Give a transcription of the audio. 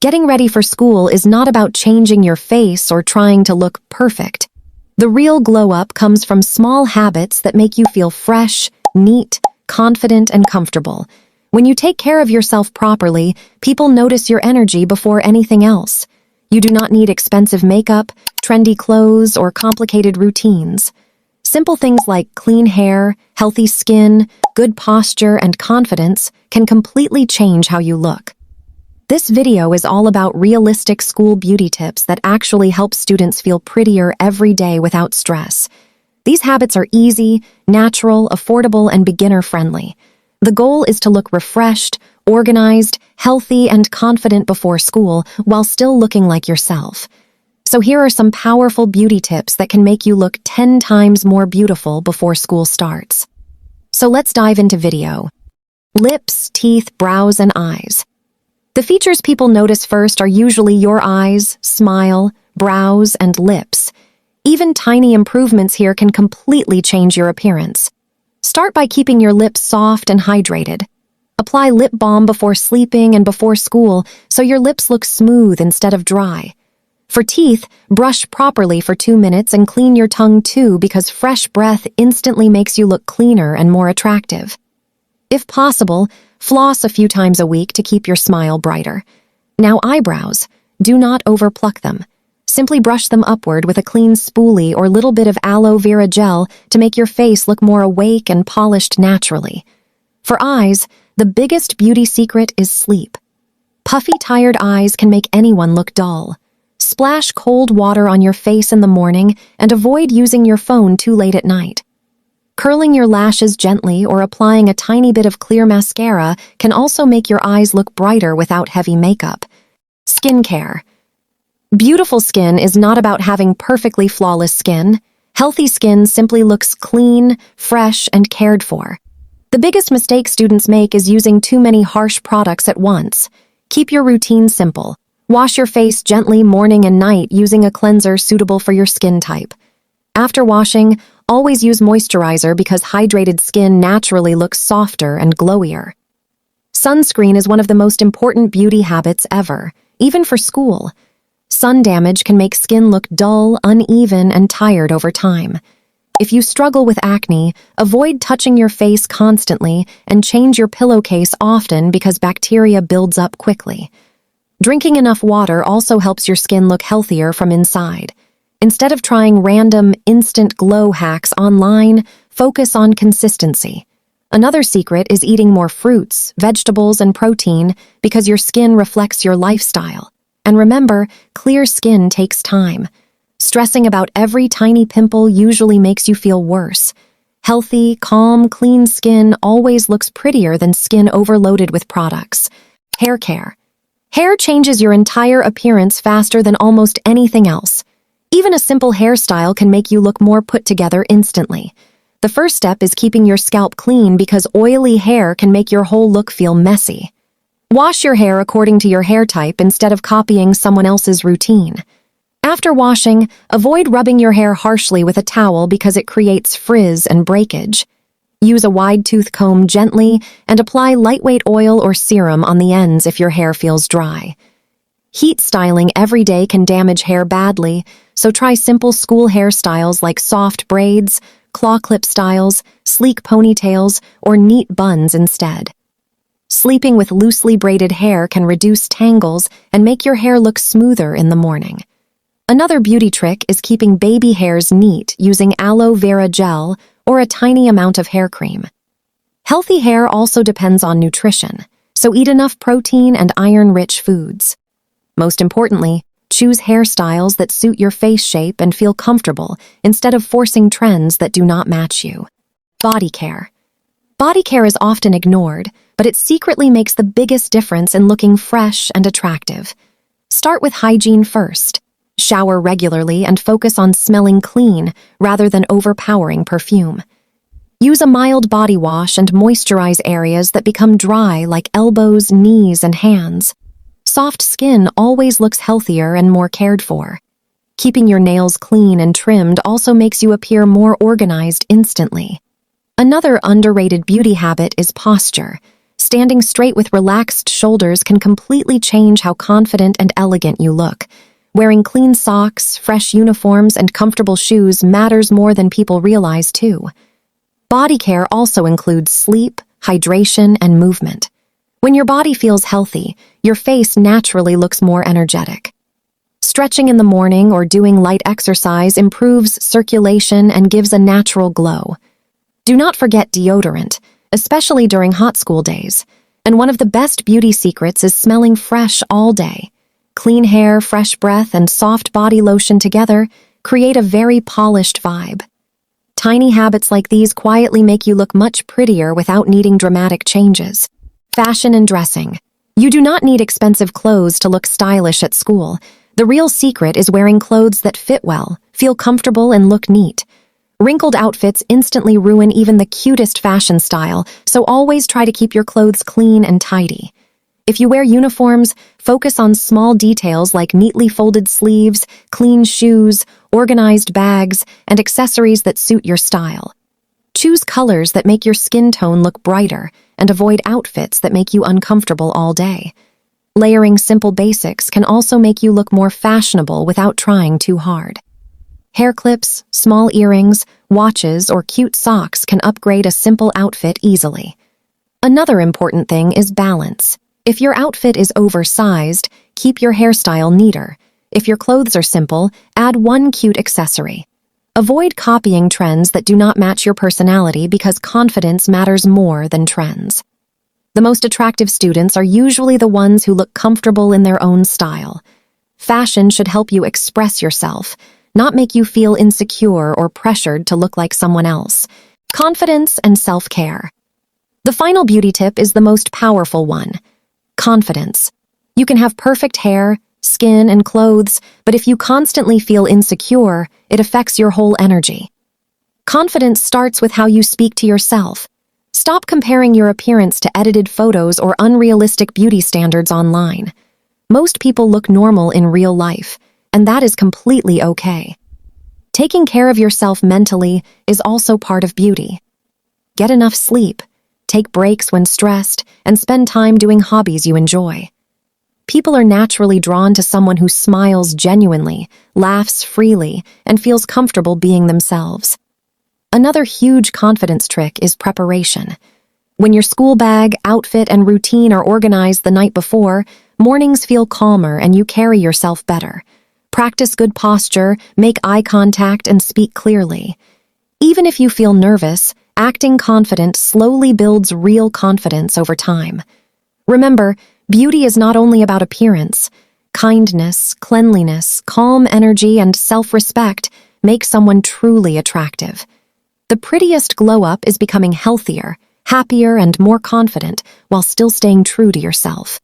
Getting ready for school is not about changing your face or trying to look perfect. The real glow-up comes from small habits that make you feel fresh, neat, confident, and comfortable. When you take care of yourself properly, people notice your energy before anything else. You do not need expensive makeup, trendy clothes, or complicated routines. Simple things like clean hair, healthy skin, good posture, and confidence can completely change how you look. This video is all about realistic school beauty tips that actually help students feel prettier every day without stress. These habits are easy, natural, affordable, and beginner-friendly. The goal is to look refreshed, organized, healthy, and confident before school while still looking like yourself. So here are some powerful beauty tips that can make you look 10 times more beautiful before school starts. So let's dive into video. Lips, teeth, brows, and eyes. The features people notice first are usually your eyes, smile, brows, and lips. Even tiny improvements here can completely change your appearance. Start by keeping your lips soft and hydrated. Apply lip balm before sleeping and before school so your lips look smooth instead of dry. For teeth, brush properly for 2 minutes and clean your tongue too because fresh breath instantly makes you look cleaner and more attractive. If possible, floss a few times a week to keep your smile brighter. Now eyebrows, do not overpluck them. Simply brush them upward with a clean spoolie or little bit of aloe vera gel to make your face look more awake and polished naturally. For eyes, the biggest beauty secret is sleep. Puffy, tired eyes can make anyone look dull. Splash cold water on your face in the morning and avoid using your phone too late at night. Curling your lashes gently or applying a tiny bit of clear mascara can also make your eyes look brighter without heavy makeup. Skincare. Beautiful skin is not about having perfectly flawless skin. Healthy skin simply looks clean, fresh, and cared for. The biggest mistake students make is using too many harsh products at once. Keep your routine simple. Wash your face gently morning and night using a cleanser suitable for your skin type. After washing, always use moisturizer because hydrated skin naturally looks softer and glowier. Sunscreen is one of the most important beauty habits ever, even for school. Sun damage can make skin look dull, uneven, and tired over time. If you struggle with acne, avoid touching your face constantly and change your pillowcase often because bacteria builds up quickly. Drinking enough water also helps your skin look healthier from inside. Instead of trying random, instant glow hacks online, focus on consistency. Another secret is eating more fruits, vegetables, and protein because your skin reflects your lifestyle. And remember, clear skin takes time. Stressing about every tiny pimple usually makes you feel worse. Healthy, calm, clean skin always looks prettier than skin overloaded with products. Hair care. Hair changes your entire appearance faster than almost anything else. Even a simple hairstyle can make you look more put together instantly. The first step is keeping your scalp clean because oily hair can make your whole look feel messy. Wash your hair according to your hair type instead of copying someone else's routine. After washing, avoid rubbing your hair harshly with a towel because it creates frizz and breakage. Use a wide-tooth comb gently and apply lightweight oil or serum on the ends if your hair feels dry. Heat styling every day can damage hair badly, so try simple school hairstyles like soft braids, claw clip styles, sleek ponytails, or neat buns instead. Sleeping with loosely braided hair can reduce tangles and make your hair look smoother in the morning. Another beauty trick is keeping baby hairs neat using aloe vera gel or a tiny amount of hair cream. Healthy hair also depends on nutrition, so eat enough protein and iron-rich foods. Most importantly, choose hairstyles that suit your face shape and feel comfortable instead of forcing trends that do not match you. Body care. Body care is often ignored, but it secretly makes the biggest difference in looking fresh and attractive. Start with hygiene first. Shower regularly and focus on smelling clean rather than overpowering perfume. Use a mild body wash and moisturize areas that become dry like elbows, knees, and hands. Soft skin always looks healthier and more cared for. Keeping your nails clean and trimmed also makes you appear more organized instantly. Another underrated beauty habit is posture. Standing straight with relaxed shoulders can completely change how confident and elegant you look. Wearing clean socks, fresh uniforms, and comfortable shoes matters more than people realize, too. Body care also includes sleep, hydration, and movement. When your body feels healthy, your face naturally looks more energetic. Stretching in the morning or doing light exercise improves circulation and gives a natural glow. Do not forget deodorant, especially during hot school days. And one of the best beauty secrets is smelling fresh all day. Clean hair, fresh breath, and soft body lotion together create a very polished vibe. Tiny habits like these quietly make you look much prettier without needing dramatic changes. Fashion and dressing. You do not need expensive clothes to look stylish at school. The real secret is wearing clothes that fit well, feel comfortable, and look neat. Wrinkled outfits instantly ruin even the cutest fashion style, so always try to keep your clothes clean and tidy. If you wear uniforms, focus on small details like neatly folded sleeves, clean shoes, organized bags, and accessories that suit your style. Choose colors that make your skin tone look brighter, and avoid outfits that make you uncomfortable all day. Layering simple basics can also make you look more fashionable without trying too hard. Hair clips, small earrings, watches, or cute socks can upgrade a simple outfit easily. Another important thing is balance. If your outfit is oversized, keep your hairstyle neater. If your clothes are simple, add one cute accessory. Avoid copying trends that do not match your personality because confidence matters more than trends. The most attractive students are usually the ones who look comfortable in their own style. Fashion should help you express yourself, not make you feel insecure or pressured to look like someone else. Confidence and self-care. The final beauty tip is the most powerful one. Confidence. You can have perfect hair, skin, and clothes, but if you constantly feel insecure, it affects your whole energy. Confidence starts with how you speak to yourself. Stop comparing your appearance to edited photos or unrealistic beauty standards online. Most people look normal in real life, and that is completely okay. Taking care of yourself mentally is also part of beauty. Get enough sleep, take breaks when stressed, and spend time doing hobbies you enjoy. People are naturally drawn to someone who smiles genuinely, laughs freely, and feels comfortable being themselves. Another huge confidence trick is preparation. When your school bag, outfit, and routine are organized the night before, mornings feel calmer and you carry yourself better. Practice good posture, make eye contact, and speak clearly. Even if you feel nervous, acting confident slowly builds real confidence over time. Remember, beauty is not only about appearance. Kindness, cleanliness, calm energy, and self-respect make someone truly attractive. The prettiest glow-up is becoming healthier, happier, and more confident while still staying true to yourself.